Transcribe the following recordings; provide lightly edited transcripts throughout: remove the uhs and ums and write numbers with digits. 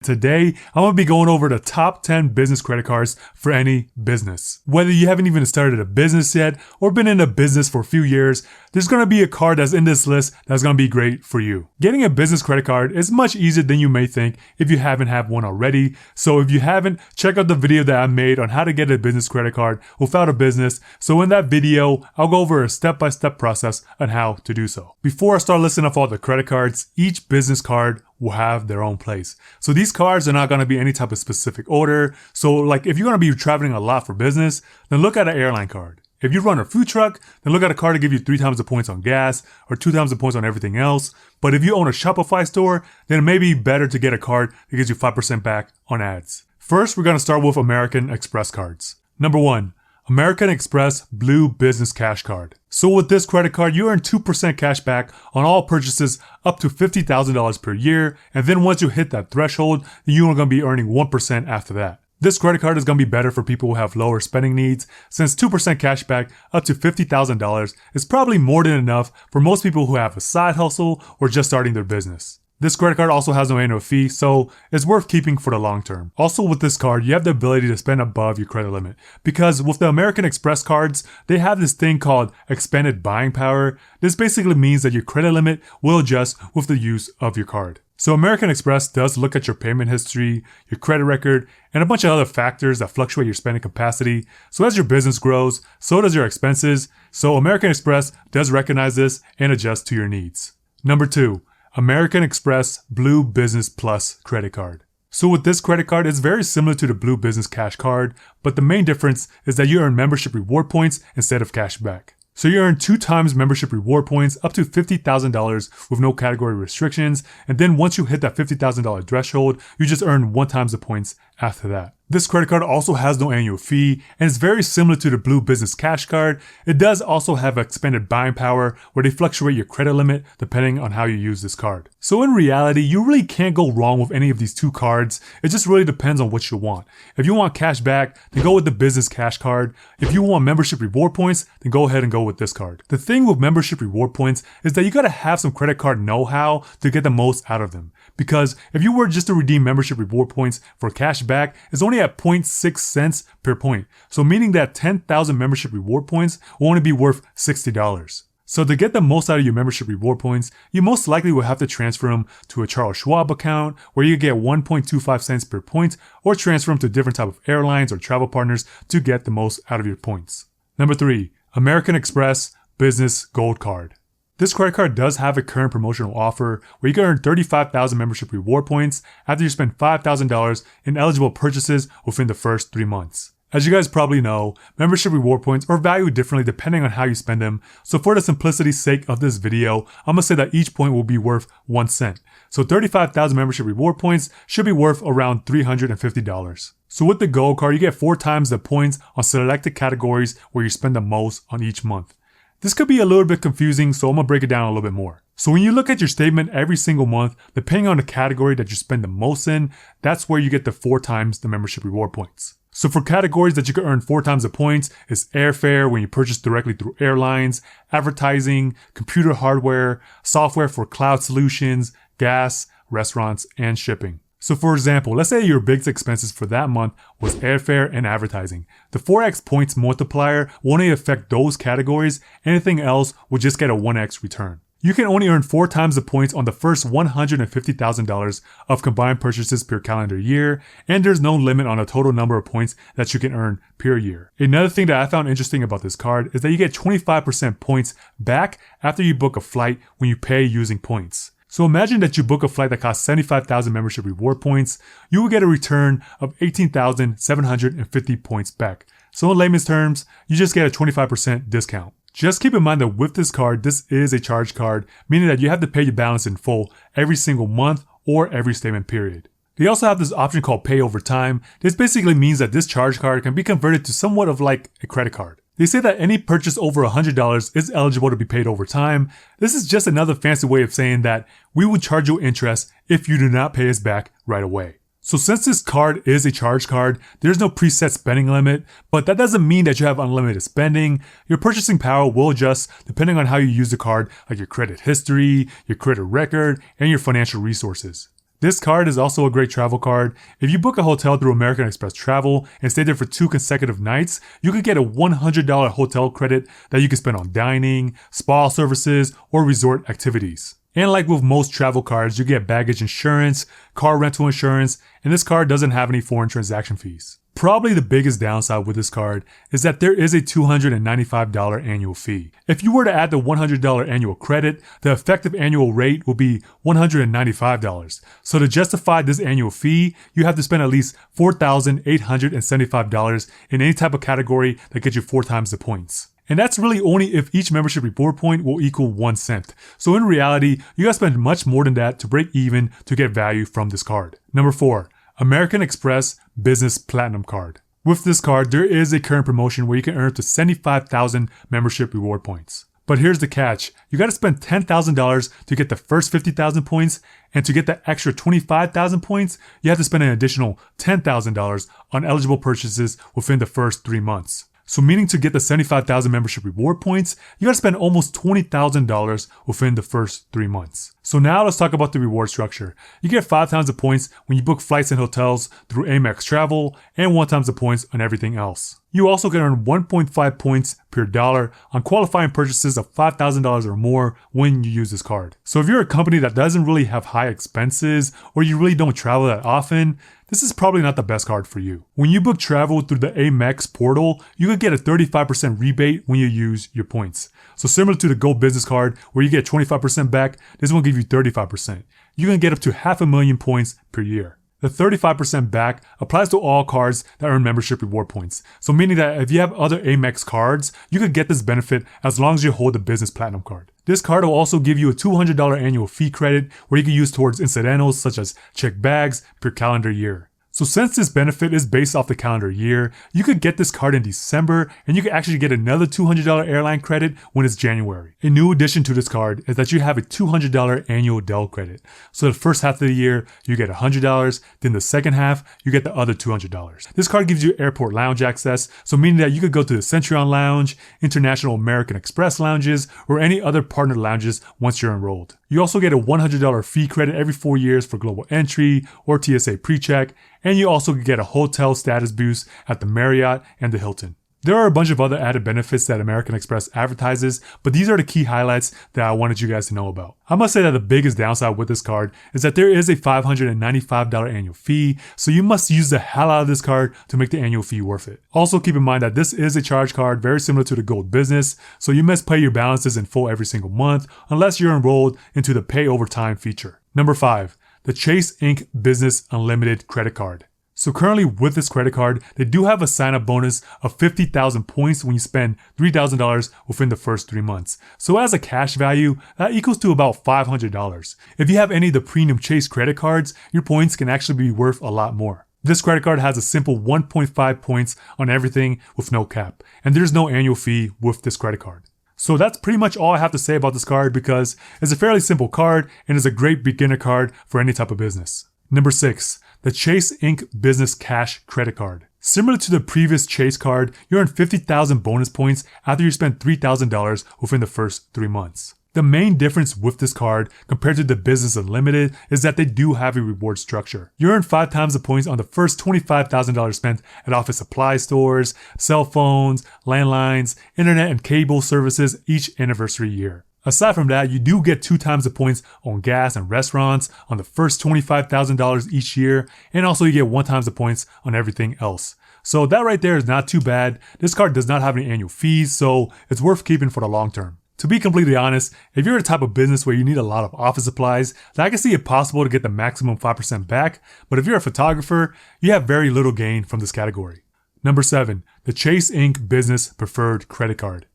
Today, I'm going to be going over the top 10 business credit cards for any business. Whether you haven't even started a business yet or been in a business for a few years, there's going to be a card that's in this list that's going to be great for you. Getting a business credit card is much easier than you may think if you haven't had one already. So if you haven't, check out the video that I made on how to get a business credit card without a business. So in that video, I'll go over a step-by-step process on how to do so. Before I start listing off all the credit cards, each business card will have their own place. So these cards are not going to be any type of specific order. So like if you're going to be traveling a lot for business, then look at an airline card. If you run a food truck, then look at a card to give you 3 times the points on gas or 2 times the points on everything else. But if you own a Shopify store, then it may be better to get a card that gives you 5% back on ads. First, we're going to start with American Express cards. Number 1. American Express Blue Business Cash Card. So with this credit card, you earn 2% cash back on all purchases up to $50,000 per year. And then once you hit that threshold, you're going to be earning 1% after that. This credit card is going to be better for people who have lower spending needs, since 2% cash back up to $50,000 is probably more than enough for most people who have a side hustle or just starting their business. This credit card also has no annual fee, so it's worth keeping for the long term. Also with this card, you have the ability to spend above your credit limit, because with the American Express cards, they have this thing called expanded buying power. This basically means that your credit limit will adjust with the use of your card. So American Express does look at your payment history, your credit record, and a bunch of other factors that fluctuate your spending capacity. So as your business grows, so does your expenses. So American Express does recognize this and adjust to your needs. Number 2. American Express Blue Business Plus Credit Card. So with this credit card, it's very similar to the Blue Business Cash Card, but the main difference is that you earn membership reward points instead of cash back. So you earn 2 times membership reward points up to $50,000 with no category restrictions, and then once you hit that $50,000 threshold, you just earn 1 times the points after that. This credit card also has no annual fee, and it's very similar to the Blue Business Cash Card. It does also have expanded buying power where they fluctuate your credit limit depending on how you use this card. So in reality, you really can't go wrong with any of these 2 cards. It just really depends on what you want. If you want cash back, then go with the Business Cash Card. If you want membership reward points, then go ahead and go with this card. The thing with membership reward points is that you gotta have some credit card know-how to get the most out of them. Because if you were just to redeem membership reward points for cash back, it's only at 0.6 cents per point. So meaning that 10,000 membership reward points will only be worth $60. So to get the most out of your membership reward points, you most likely will have to transfer them to a Charles Schwab account where you get 1.25 cents per point, or transfer them to different type of airlines or travel partners to get the most out of your points. Number 3, American Express Business Gold Card. This credit card does have a current promotional offer where you can earn 35,000 membership reward points after you spend $5,000 in eligible purchases within the first 3 months. As you guys probably know, membership reward points are valued differently depending on how you spend them. So for the simplicity's sake of this video, I'm going to say that each point will be worth 1 cent. So 35,000 membership reward points should be worth around $350. So with the Gold Card, you get 4 times the points on selected categories where you spend the most on each month. This could be a little bit confusing, so I'm going to break it down a little bit more. So when you look at your statement every single month, depending on the category that you spend the most in, that's where you get the 4 times the membership reward points. So for categories that you can earn 4 times the points is airfare when you purchase directly through airlines, advertising, computer hardware, software for cloud solutions, gas, restaurants, and shipping. So for example, let's say your biggest expenses for that month was airfare and advertising. The 4x points multiplier will only affect those categories. Anything else will just get a 1x return. You can only earn 4 times the points on the first $150,000 of combined purchases per calendar year, and there's no limit on the total number of points that you can earn per year. Another thing that I found interesting about this card is that you get 25% points back after you book a flight when you pay using points. So imagine that you book a flight that costs 75,000 membership reward points. You will get a return of 18,750 points back. So in layman's terms, you just get a 25% discount. Just keep in mind that with this card, this is a charge card, meaning that you have to pay your balance in full every single month or every statement period. They also have this option called pay over time. This basically means that this charge card can be converted to somewhat of like a credit card. They say that any purchase over $100 is eligible to be paid over time. This is just another fancy way of saying that we will charge you interest if you do not pay us back right away. So since this card is a charge card, there's no preset spending limit, but that doesn't mean that you have unlimited spending. Your purchasing power will adjust depending on how you use the card, like your credit history, your credit record, and your financial resources. This card is also a great travel card. If you book a hotel through American Express Travel and stay there for 2 consecutive nights, you could get a $100 hotel credit that you can spend on dining, spa services, or resort activities. And like with most travel cards, you get baggage insurance, car rental insurance, and this card doesn't have any foreign transaction fees. Probably the biggest downside with this card is that there is a $295 annual fee. If you were to add the $100 annual credit, the effective annual rate will be $195. So to justify this annual fee, you have to spend at least $4,875 in any type of category that gets you 4 times the points. And that's really only if each membership reward point will equal 1 cent. So in reality, you gotta spend much more than that to break even to get value from this card. Number 4. American Express Business Platinum Card. With this card, there is a current promotion where you can earn up to 75,000 membership reward points. But here's the catch. You gotta spend $10,000 to get the first 50,000 points, and to get the extra 25,000 points, you have to spend an additional $10,000 on eligible purchases within the first 3 months. So meaning to get the 75,000 membership reward points, you gotta spend almost $20,000 within the first 3 months. So now let's talk about the reward structure. You get 5 times the points when you book flights and hotels through Amex Travel, and 1 times the points on everything else. You also can earn 1.5 points per dollar on qualifying purchases of $5,000 or more when you use this card. So if you're a company that doesn't really have high expenses, or you really don't travel that often, this is probably not the best card for you. When you book travel through the Amex portal, you could get a 35% rebate when you use your points. So similar to the Go Business card where you get 25% back, this one will give you 35%. You can get up to 500,000 points per year. The 35% back applies to all cards that earn membership reward points. So meaning that if you have other Amex cards, you could get this benefit as long as you hold the Business Platinum card. This card will also give you a $200 annual fee credit where you can use towards incidentals such as checked bags per calendar year. So since this benefit is based off the calendar year, you could get this card in December and you can actually get another $200 airline credit when it's January. A new addition to this card is that you have a $200 annual Dell credit. So the first half of the year, you get $100, then the second half, you get the other $200. This card gives you airport lounge access, so meaning that you could go to the Centurion Lounge, International American Express lounges, or any other partner lounges once you're enrolled. You also get a $100 fee credit every 4 years for global entry or TSA PreCheck, and you also get a hotel status boost at the Marriott and the Hilton. There are a bunch of other added benefits that American Express advertises, but these are the key highlights that I wanted you guys to know about. I must say that the biggest downside with this card is that there is a $595 annual fee, so you must use the hell out of this card to make the annual fee worth it. Also keep in mind that this is a charge card very similar to the Gold Business, so you must pay your balances in full every single month unless you're enrolled into the Pay Over Time feature. Number 5. The Chase Ink Business Unlimited Credit Card. So currently with this credit card, they do have a sign-up bonus of 50,000 points when you spend $3,000 within the first 3 months. So as a cash value, that equals to about $500. If you have any of the premium Chase credit cards, your points can actually be worth a lot more. This credit card has a simple 1.5 points on everything with no cap, and there's no annual fee with this credit card. So that's pretty much all I have to say about this card because it's a fairly simple card and is a great beginner card for any type of business. Number 6. The Chase Ink Business Cash Credit Card. Similar to the previous Chase card, you earn 50,000 bonus points after you spend $3,000 within the first 3 months. The main difference with this card compared to the Business Unlimited is that they do have a reward structure. You earn 5 times the points on the first $25,000 spent at office supply stores, cell phones, landlines, internet and cable services each anniversary year. Aside from that, you do get 2 times the points on gas and restaurants on the first $25,000 each year, and also you get 1 times the points on everything else. So that right there is not too bad. This card does not have any annual fees, so it's worth keeping for the long term. To be completely honest, if you're a type of business where you need a lot of office supplies, then I can see it possible to get the maximum 5% back, but if you're a photographer, you have very little gain from this category. Number 7. The Chase Ink Business Preferred Credit Card.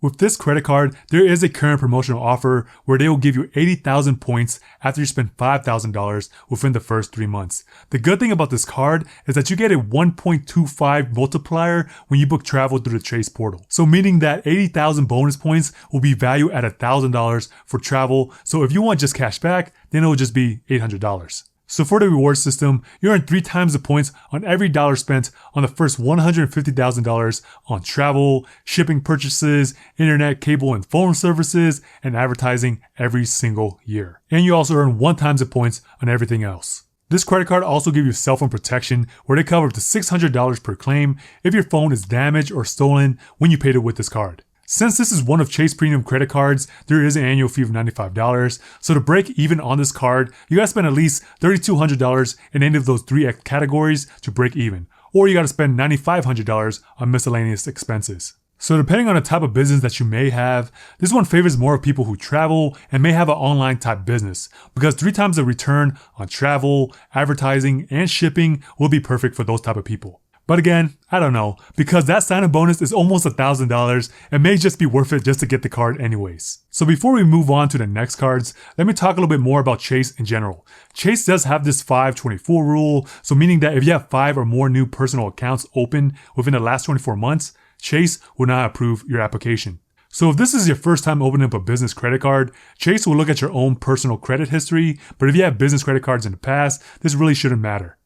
With this credit card, there is a current promotional offer where they will give you 80,000 points after you spend $5,000 within the first 3 months. The good thing about this card is that you get a 1.25 multiplier when you book travel through the Chase portal. So meaning that 80,000 bonus points will be valued at $1,000 for travel. So if you want just cash back, then it will just be $800. So for the reward system, you earn 3 times the points on every dollar spent on the first $150,000 on travel, shipping purchases, internet, cable and phone services, and advertising every single year. And you also earn 1 times the points on everything else. This credit card also gives you cell phone protection where they cover up to $600 per claim if your phone is damaged or stolen when you paid it with this card. Since this is one of Chase Premium credit cards, there is an annual fee of $95. So to break even on this card, you gotta spend at least $3,200 in any of those 3 categories to break even. Or you gotta spend $9,500 on miscellaneous expenses. So depending on the type of business that you may have, this one favors more of people who travel and may have an online type business because 3 times the return on travel, advertising, and shipping will be perfect for those type of people. But again, I don't know, because that sign-up bonus is almost $1,000 and may just be worth it just to get the card anyways. So before we move on to the next cards, let me talk a little bit more about Chase in general. Chase does have this 524 rule, so meaning that if you have 5 or more new personal accounts open within the last 24 months, Chase will not approve your application. So if this is your first time opening up a business credit card, Chase will look at your own personal credit history, but if you have business credit cards in the past, this really shouldn't matter.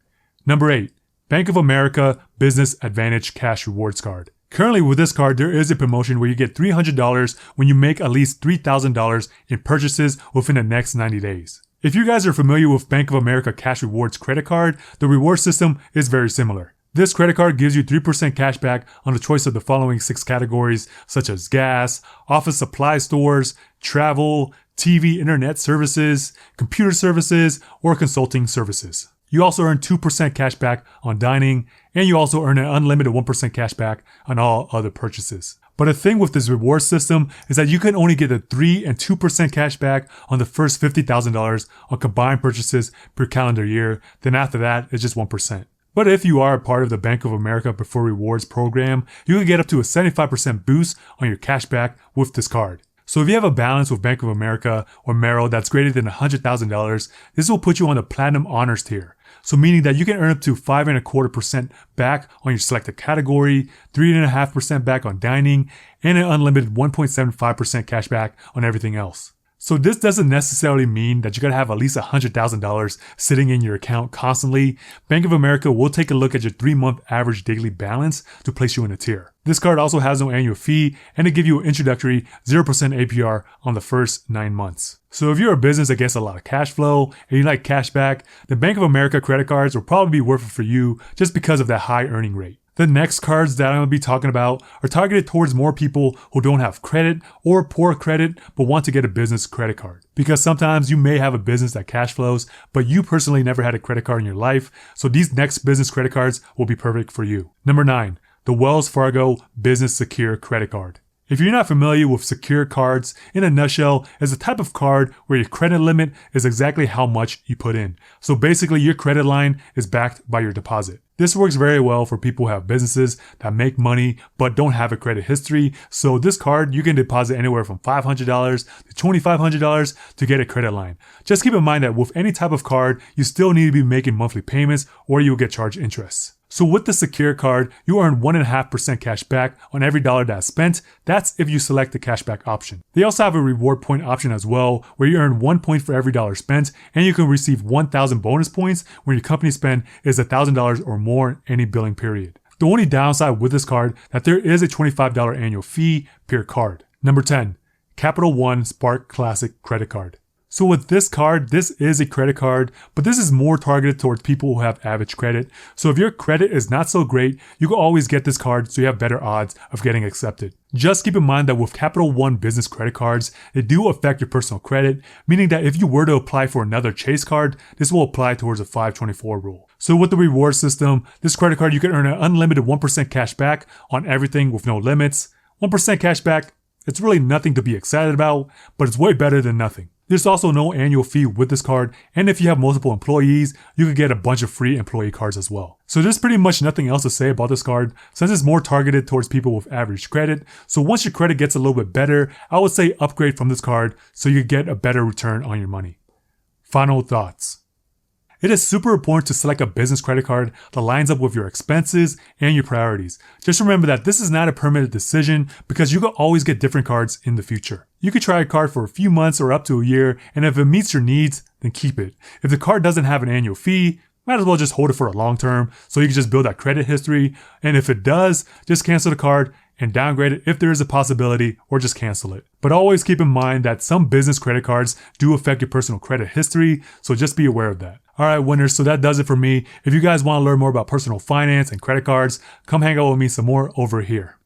Number 8, Bank of America Business Advantage Cash Rewards Card. Currently with this card, there is a promotion where you get $300 when you make at least $3,000 in purchases within the next 90 days. If you guys are familiar with Bank of America Cash Rewards credit card, the reward system is very similar. This credit card gives you 3% cash back on the choice of the following 6 categories, such as gas, office supply stores, travel, TV, internet services, computer services, or consulting services. You also earn 2% cash back on dining, and you also earn an unlimited 1% cash back on all other purchases. But the thing with this reward system is that you can only get a 3 and 2% cash back on the first $50,000 on combined purchases per calendar year. Then after that, it's just 1%. But if you are a part of the Bank of America Preferred Rewards program, you can get up to a 75% boost on your cash back with this card. So if you have a balance with Bank of America or Merrill that's greater than $100,000, this will put you on the Platinum Honors tier. So meaning that you can earn up to 5.25% back on your selected category, 3.5% back on dining, and an unlimited 1.75% cash back on everything else. So this doesn't necessarily mean that you gotta have at least $100,000 sitting in your account constantly. Bank of America will take a look at your 3-month average daily balance to place you in a tier. This card also has no annual fee and they give you an introductory 0% APR on the first 9 months. So if you're a business that gets a lot of cash flow and you like cash back, the Bank of America credit cards will probably be worth it for you just because of that high earning rate. The next cards that I'm going to be talking about are targeted towards more people who don't have credit or poor credit but want to get a business credit card. Because sometimes you may have a business that cash flows, but you personally never had a credit card in your life, so these next business credit cards will be perfect for you. Number 9, the Wells Fargo Business Secure Credit Card. If you're not familiar with secure cards, in a nutshell, it's a type of card where your credit limit is exactly how much you put in. So basically your credit line is backed by your deposit. This works very well for people who have businesses that make money but don't have a credit history. So this card, you can deposit anywhere from $500 to $2,500 to get a credit line. Just keep in mind that with any type of card, you still need to be making monthly payments or you'll get charged interest. So with the secure card, you earn 1.5% cash back on every dollar that's spent. That's if you select the cashback option. They also have a reward point option as well, where you earn 1 point for every dollar spent, and you can receive 1,000 bonus points when your company spend is $1,000 or more in any billing period. The only downside with this card that there is a $25 annual fee per card. Number 10, Capital One Spark Classic Credit Card. So with this card, this is a credit card, but this is more targeted towards people who have average credit. So if your credit is not so great, you can always get this card so you have better odds of getting accepted. Just keep in mind that with Capital One business credit cards, they do affect your personal credit, meaning that if you were to apply for another Chase card, this will apply towards a 524 rule. So with the reward system, this credit card, you can earn an unlimited 1% cash back on everything with no limits. 1% cash back, it's really nothing to be excited about, but it's way better than nothing. There's also no annual fee with this card, and if you have multiple employees, you can get a bunch of free employee cards as well. So there's pretty much nothing else to say about this card since it's more targeted towards people with average credit. So once your credit gets a little bit better, I would say upgrade from this card so you get a better return on your money. Final thoughts. It is super important to select a business credit card that lines up with your expenses and your priorities. Just remember that this is not a permanent decision because you can always get different cards in the future. You could try a card for a few months or up to a year, and if it meets your needs, then keep it. If the card doesn't have an annual fee, might as well just hold it for a long term so you can just build that credit history. And if it does, just cancel the card and downgrade it if there is a possibility, or just cancel it. But always keep in mind that some business credit cards do affect your personal credit history, so just be aware of that. Alright winners, so that does it for me. If you guys want to learn more about personal finance and credit cards, come hang out with me some more over here.